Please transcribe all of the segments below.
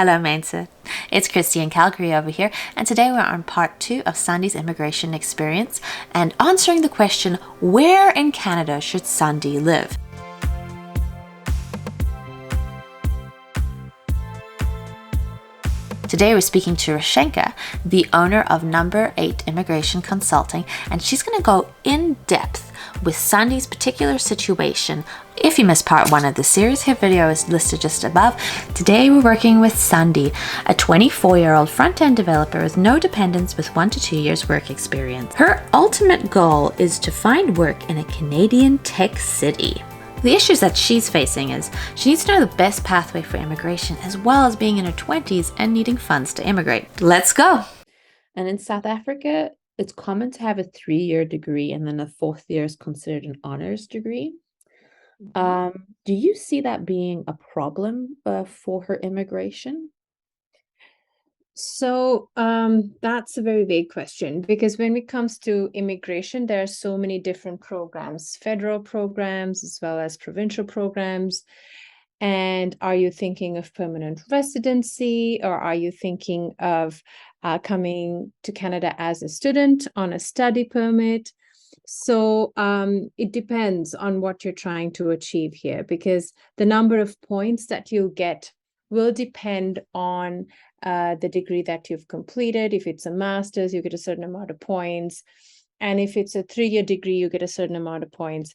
Hello, Mainset. It's Christy in Calgary over here, and today we're on part 2 of Sandi's immigration experience and answering the question, where in Canada should Sandi live? Today we're speaking to Rashenka, the owner of Number 8 Immigration Consulting, and she's going to go in depth with Sandi's particular situation. If you missed part 1 of the series, her video is listed just above. Today we're working with Sandi, a 24-year-old front-end developer with no dependents with 1 to 2 years work experience. Her ultimate goal is to find work in a Canadian tech city. The issues that she's facing is she needs to know the best pathway for immigration, as well as being in her 20s and needing funds to immigrate. Let's go! And in South Africa, it's common to have a 3-year degree, and then the 4th year is considered an honors degree. Do you see that being a problem for her immigration? So that's a very vague question, because when it comes to immigration, there are so many different programs, federal programs as well as provincial programs. And are you thinking of permanent residency, or are you thinking of coming to Canada as a student on a study permit? So it depends on what you're trying to achieve here, because the number of points that you get will depend on the degree that you've completed. If it's a master's, you get a certain amount of points. And if it's a 3-year degree, you get a certain amount of points.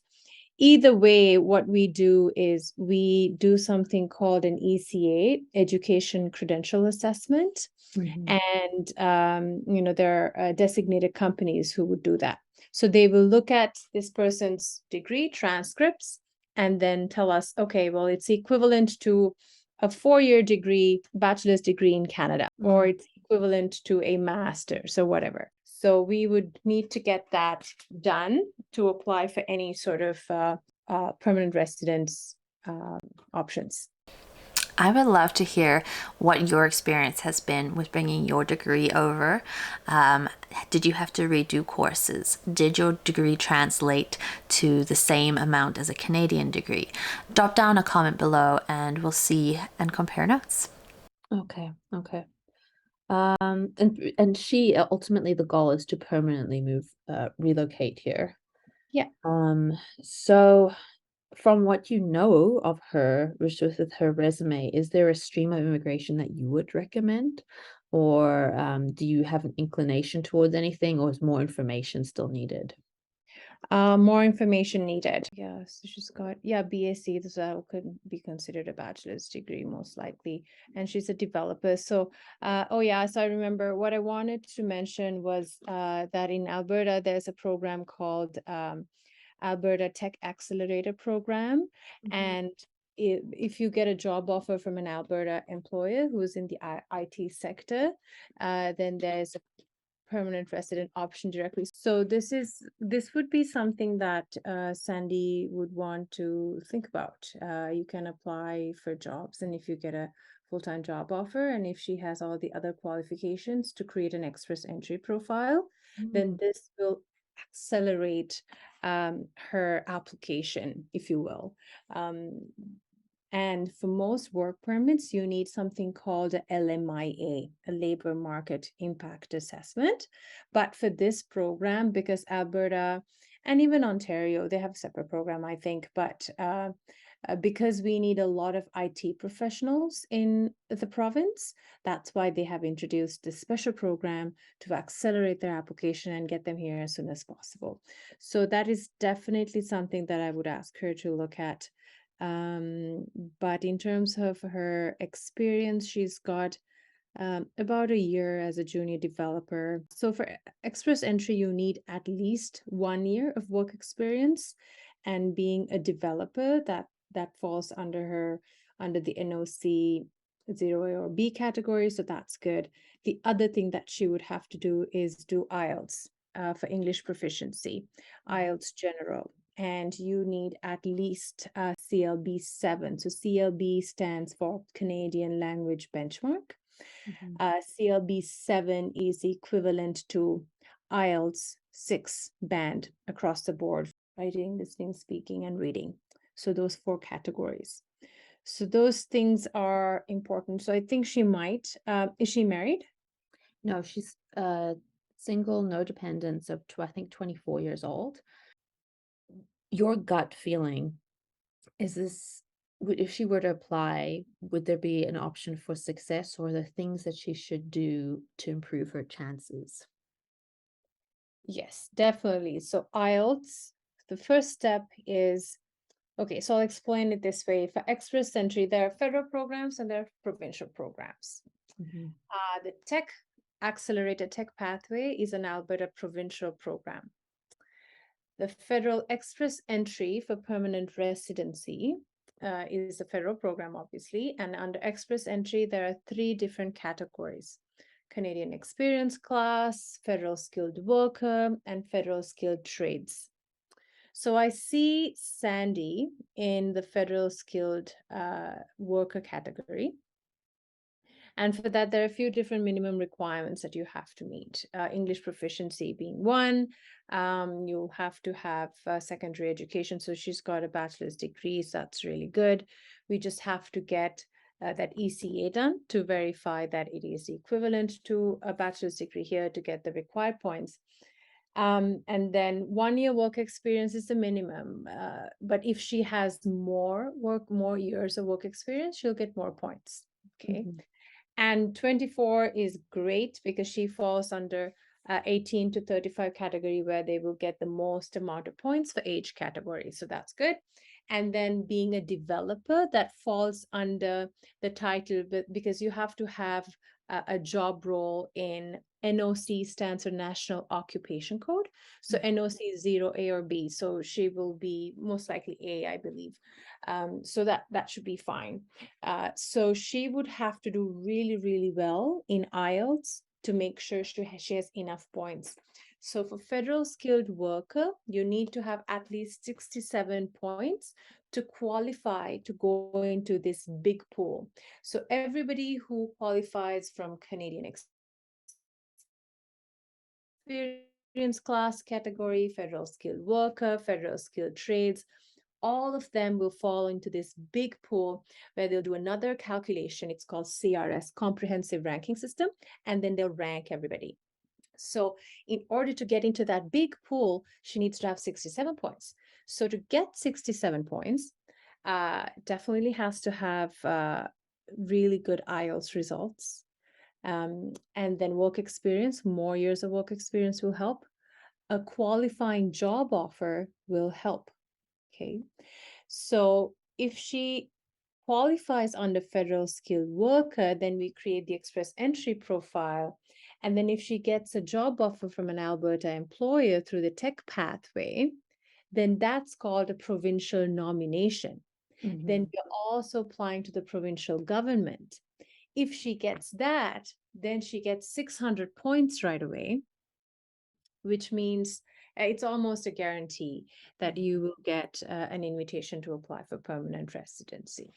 Either way, what we do is we do something called an ECA, Education Credential Assessment. And, there are designated companies who would do that. So they will look at this person's degree transcripts and then tell us, okay, well, it's equivalent to a 4-year degree, bachelor's degree in Canada, or it's equivalent to a master's or whatever. So we would need to get that done to apply for any sort of permanent residence options. I would love to hear what your experience has been with bringing your degree over. Did you have to redo courses? Did your degree translate to the same amount as a Canadian degree? Drop down a comment below and we'll see and compare notes. Okay. And she ultimately, the goal is to permanently relocate here. Yeah. So from what you know of her, with her resume, is there a stream of immigration that you would recommend? Or do you have an inclination towards anything, or is more information still needed? More information needed. Yeah, so she's got, BSc, so that could be considered a bachelor's degree most likely. And she's a developer. So, so I remember what I wanted to mention was that in Alberta, there's a program called Alberta Tech Accelerator Program. And if you get a job offer from an Alberta employer who's in the IT sector, then there's a permanent resident option directly. So this would be something that Sandi would want to think about. You can apply for jobs, and if you get a full-time job offer, and if she has all the other qualifications to create an express entry profile, then this will accelerate her application, if you will. And for most work permits, you need something called a LMIA, a Labor Market Impact Assessment. But for this program, because Alberta and even Ontario, they have a separate program, I think, but because we need a lot of IT professionals in the province, that's why they have introduced this special program to accelerate their application and get them here as soon as possible. So that is definitely something that I would ask her to look at. But in terms of her experience, she's got about a year as a junior developer. So for express entry, you need at least 1 year of work experience, and being a developer, that falls under the NOC 0A or B category. So that's good. The other thing that she would have to do is do IELTS for English proficiency, IELTS general. And you need at least CLB 7. So CLB stands for Canadian Language Benchmark. CLB 7 is equivalent to IELTS 6 band across the board, writing, listening, speaking, and reading. So those 4 categories. So those things are important. So I think she might. Is she married? No, she's single, no dependents, of I think 24 years old. Your gut feeling, is this, if she were to apply, would there be an option for success, or the things that she should do to improve her chances? Yes, definitely. So IELTS, the first step is, okay, so I'll explain it this way. For Express Entry, there are federal programs and there are provincial programs. Mhm. The Tech Accelerated Tech Pathway is an Alberta provincial program. The Federal Express Entry for Permanent Residency is a federal program, obviously. And under Express Entry, there are 3 different categories: Canadian Experience Class, Federal Skilled Worker, and Federal Skilled Trades. So I see Sandi in the Federal Skilled Worker category. And for that, there are a few different minimum requirements that you have to meet. English proficiency being one. You'll have to have secondary education. So she's got a bachelor's degree, so that's really good. We just have to get that ECA done to verify that it is equivalent to a bachelor's degree here to get the required points. And then 1 year work experience is the minimum. But if she has more years of work experience, she'll get more points. Okay. Mhm. And 24 is great because she falls under 18 to 35 category, where they will get the most amount of points for age category. So that's good. And then being a developer, that falls under the title, because you have to have a job role in NOC, stands for National Occupation Code. So NOC is 0A or B. So she will be most likely A, I believe. So that should be fine. So she would have to do really, really well in IELTS to make sure she has enough points. So for Federal Skilled Worker, you need to have at least 67 points to qualify to go into this big pool. So everybody who qualifies from Canadian Experience Class category, Federal Skilled Worker, Federal Skilled Trades, all of them will fall into this big pool where they'll do another calculation. It's called CRS, Comprehensive Ranking System, and then they'll rank everybody. So in order to get into that big pool, she needs to have 67 points. So to get 67 points, definitely has to have really good IELTS results. And then work experience, more years of work experience will help. A qualifying job offer will help. Okay, so if she qualifies under Federal Skilled Worker, then we create the Express Entry profile. And then if she gets a job offer from an Alberta employer through the tech pathway, then that's called a provincial nomination. Then Mhm. we're also applying to the provincial government. If she gets that, then she gets 600 points right away, which means it's almost a guarantee that you will get an invitation to apply for permanent residency.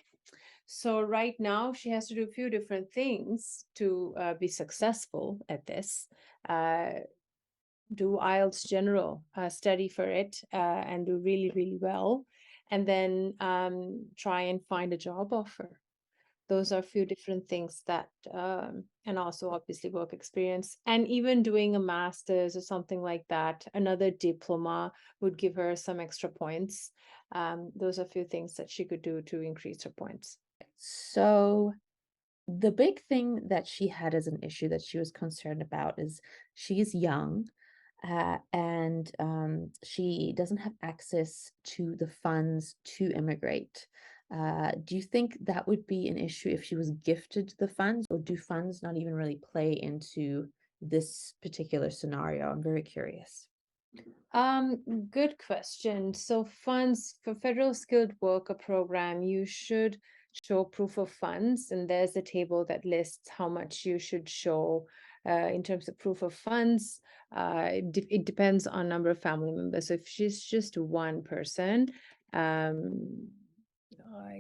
So right now she has to do a few different things to be successful at this. Do IELTS general, study for it, and do really, really well. And then try and find a job offer. Those are a few different things that, and also obviously work experience, and even doing a master's or something like that, another diploma would give her some extra points. Those are a few things that she could do to increase her points. So the big thing that she had as an issue that she was concerned about is she's young, and she doesn't have access to the funds to immigrate. Do you think that would be an issue if she was gifted the funds, or do funds not even really play into this particular scenario? I'm very curious. Good question. So funds for Federal Skilled Worker Program, you should show proof of funds, and there's a table that lists how much you should show in terms of proof of funds. It depends on number of family members. So if she's just one person, I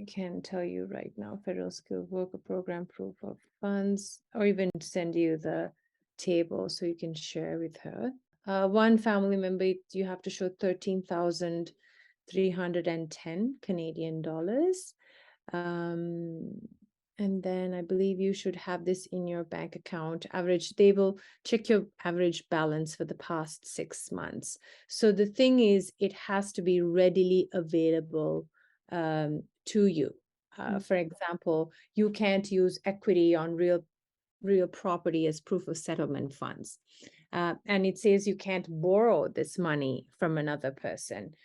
can tell you right now, Federal Skilled Worker Program proof of funds, or even send you the table so you can share with her. One family member, you have to show 13,310 Canadian dollars. And then I believe you should have this in your bank account. They will check your average balance for the past 6 months. So the thing is, it has to be readily available to you. For example, you can't use equity on real property as proof of settlement funds. And it says you can't borrow this money from another person.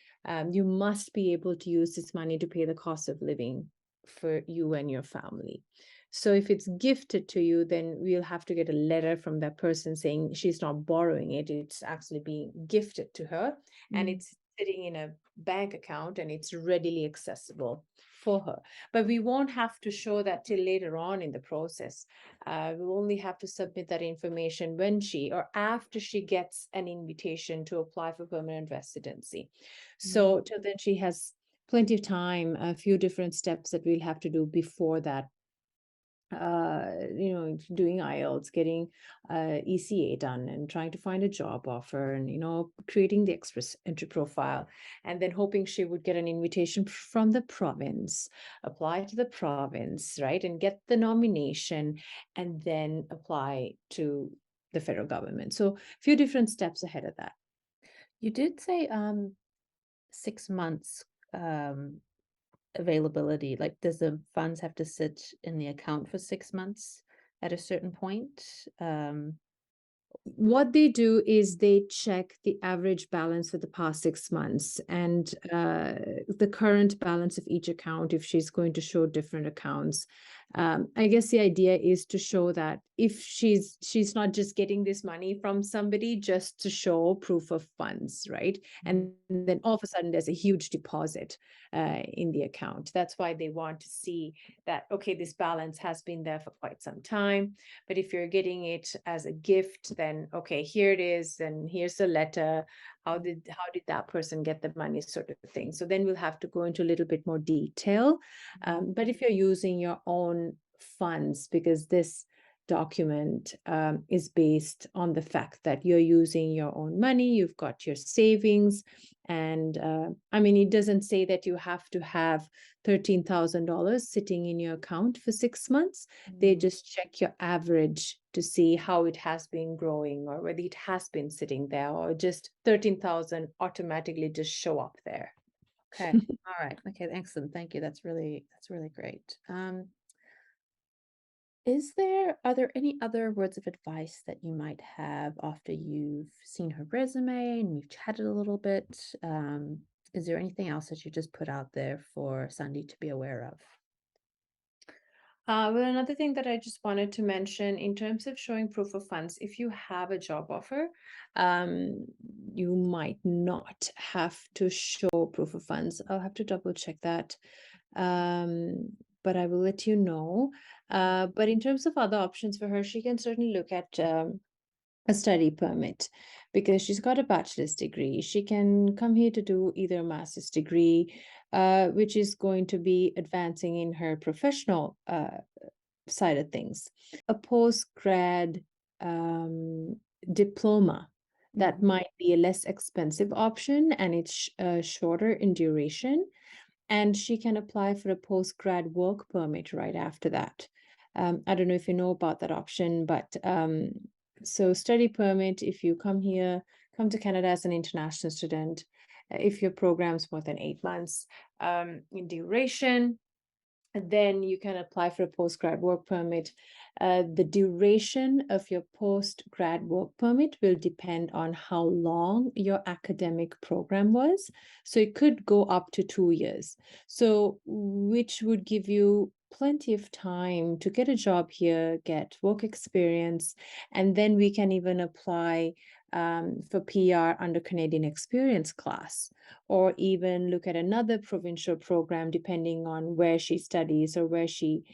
You must be able to use this money to pay the cost of living for you and your family. So if it's gifted to you, then we'll have to get a letter from that person saying she's not borrowing it, it's actually being gifted to her, and it's sitting in a bank account and it's readily accessible for her. But we won't have to show that till later on in the process. We'll only have to submit that information when she or after she gets an invitation to apply for permanent residency. So till then, she has plenty of time, a few different steps that we'll have to do before that. Doing IELTS, getting ECA done, and trying to find a job offer, and creating the express entry profile, and then hoping she would get an invitation from the province, apply to the province, right, and get the nomination, and then apply to the federal government. So a few different steps ahead of that. You did say 6 months availability. Like, does the funds have to sit in the account for 6 months at a certain point? What they do is they check the average balance for the past 6 months and the current balance of each account if she's going to show different accounts. I guess the idea is to show that if she's not just getting this money from somebody just to show proof of funds, right? And then all of a sudden there's a huge deposit in the account. That's why they want to see that, okay, this balance has been there for quite some time. But if you're getting it as a gift, then okay, here it is, and here's the letter. How did that person get the money, sort of thing. So then we'll have to go into a little bit more detail. But if you're using your own funds, because this document is based on the fact that you're using your own money, you've got your savings, and it doesn't say that you have to have $13,000 sitting in your account for 6 months. They just check your average to see how it has been growing, or whether it has been sitting there, or just 13,000 automatically just show up there. Okay. All right. Okay. Excellent. Thank you. That's really great. Are there any other words of advice that you might have after you've seen her resume and you've chatted a little bit? Is there anything else that you just put out there for Sandi to be aware of? Well, another thing that I just wanted to mention in terms of showing proof of funds, if you have a job offer, you might not have to show proof of funds. I'll have to double check that. But I will let you know. But in terms of other options for her, she can certainly look at a study permit, because she's got a bachelor's degree. She can come here to do either a master's degree, which is going to be advancing in her professional side of things. A postgrad diploma, that might be a less expensive option, and it's shorter in duration. And she can apply for a postgrad work permit right after that. I don't know if you know about that option, but so study permit, if you come to Canada as an international student, if your program's more than 8 months in duration, then you can apply for a postgrad work permit. The duration of your postgrad work permit will depend on how long your academic program was. So it could go up to 2 years. So which would give you plenty of time to get a job here, get work experience, and then we can even apply for PR under Canadian Experience class, or even look at another provincial program depending on where she studies or where she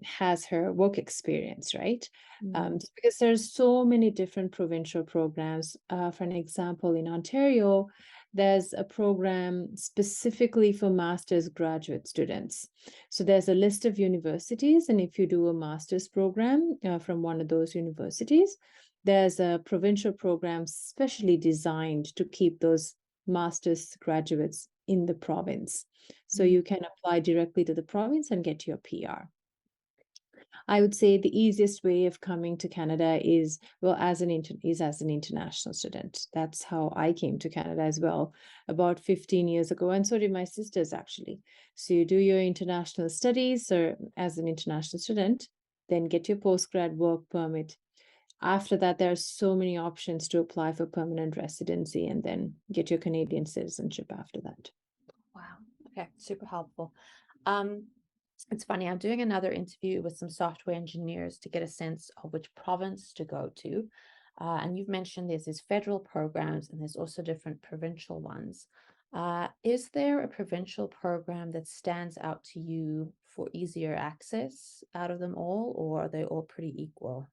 has her work experience, right? Because there's so many different provincial programs. For an example, in Ontario, there's a program specifically for master's graduate students. So there's a list of universities, and if you do a master's program from one of those universities, there's a provincial program specially designed to keep those master's graduates in the province. So you can apply directly to the province and get your PR. I would say the easiest way of coming to Canada is, well, as an international student. That's how I came to Canada as well, about 15 years ago, and so did my sisters actually. So you do your international studies or as an international student, then get your postgrad work permit. After that, there are so many options to apply for permanent residency and then get your Canadian citizenship after that. Wow. Okay. Super helpful. It's funny, I'm doing another interview with some software engineers to get a sense of which province to go to. And you've mentioned there's these federal programs and there's also different provincial ones. Is there a provincial program that stands out to you for easier access out of them all, or are they all pretty equal?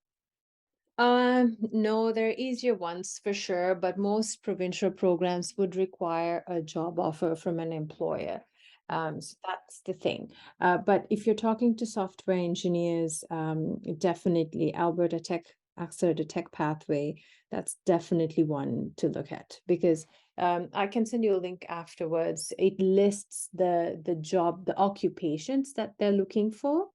No, there are easier ones for sure, but most provincial programs would require a job offer from an employer. So that's the thing. But if you're talking to software engineers, definitely Alberta Tech, Accelerated Tech Pathway, that's definitely one to look at because I can send you a link afterwards. It lists the job, the occupations that they're looking for,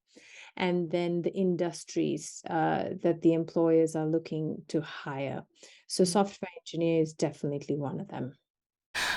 and then the industries that the employers are looking to hire. So software engineer is definitely one of them.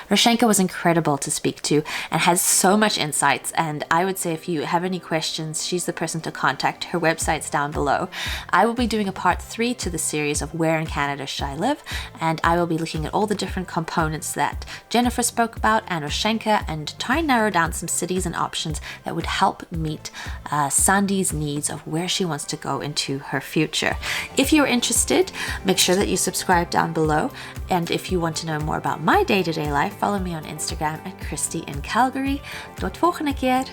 Roshanka was incredible to speak to and has so much insights. And I would say if you have any questions, she's the person to contact. Her website's down below. I will be doing a part 3 to the series of Where in Canada Should I Live? And I will be looking at all the different components that Jennifer spoke about and Roshanka and try and narrow down some cities and options that would help meet Sandi's needs of where she wants to go into her future. If you're interested, make sure that you subscribe down below. And if you want to know more about my day-to-day life, follow me on Instagram at Christy in Calgary. Tot volgende keer!